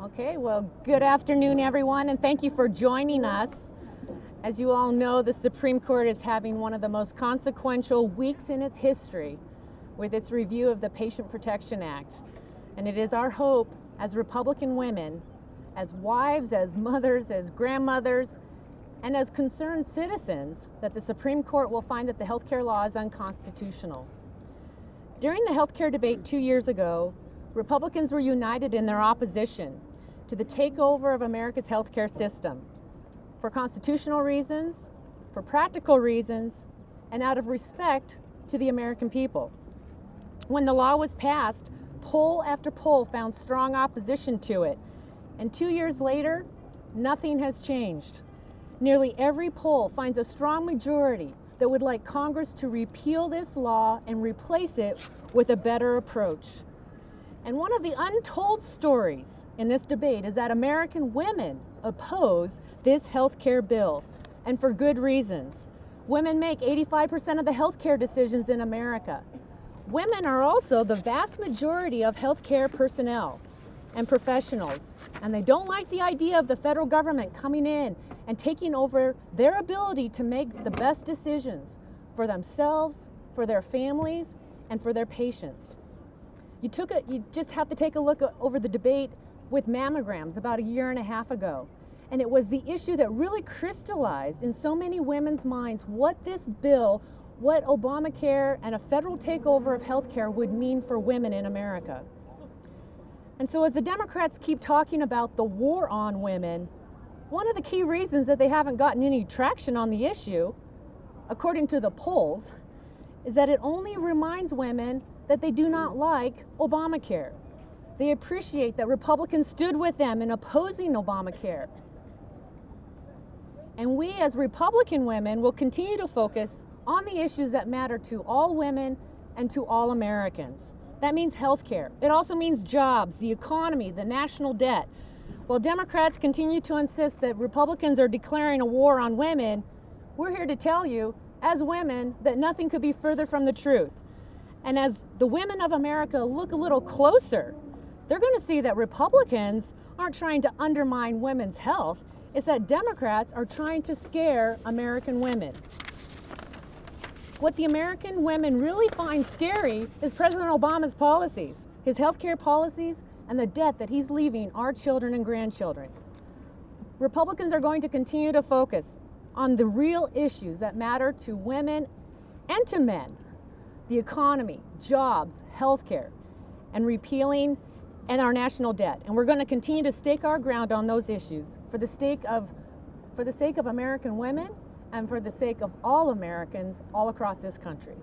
Okay, well, good afternoon, everyone, and thank you for joining us. As you all know, the Supreme Court is having one of the most consequential weeks in its history with its review of the Patient Protection Act. And it is our hope as Republican women, as wives, as mothers, as grandmothers, and as concerned citizens, that the Supreme Court will find that the healthcare law is unconstitutional. During the healthcare debate 2 years ago, Republicans were united in their opposition to the takeover of America's healthcare system for constitutional reasons, for practical reasons, and out of respect to the American people. When the law was passed, poll after poll found strong opposition to it, and 2 years later, nothing has changed. Nearly every poll finds a strong majority that would like Congress to repeal this law and replace it with a better approach. And one of the untold stories in this debate is that American women oppose this health care bill, and for good reasons. Women make 85% of the health care decisions in America. Women are also the vast majority of health care personnel and professionals, and they don't like the idea of the federal government coming in and taking over their ability to make the best decisions for themselves, for their families, and for their patients. You just have to take a look over the debate with mammograms about a year and a half ago. And it was the issue that really crystallized in so many women's minds what this bill, what ObamaCare and a federal takeover of healthcare would mean for women in America. And so as the Democrats keep talking about the war on women, one of the key reasons that they haven't gotten any traction on the issue, according to the polls, is that it only reminds women that they do not like Obamacare. They appreciate that Republicans stood with them in opposing Obamacare. And we as Republican women will continue to focus on the issues that matter to all women and to all Americans. That means health care. It also means jobs, the economy, the national debt. While Democrats continue to insist that Republicans are declaring a war on women, we're here to tell you, as women, that nothing could be further from the truth. And as the women of America look a little closer, they're going to see that Republicans aren't trying to undermine women's health. It's that Democrats are trying to scare American women. What the American women really find scary is President Obama's policies, his health care policies, and the debt that he's leaving our children and grandchildren. Republicans are going to continue to focus on the real issues that matter to women and to men: the economy, jobs, health care, and repealing and our national debt. And we're going to continue to stake our ground on those issues for the sake of American women and for the sake of all Americans all across this country.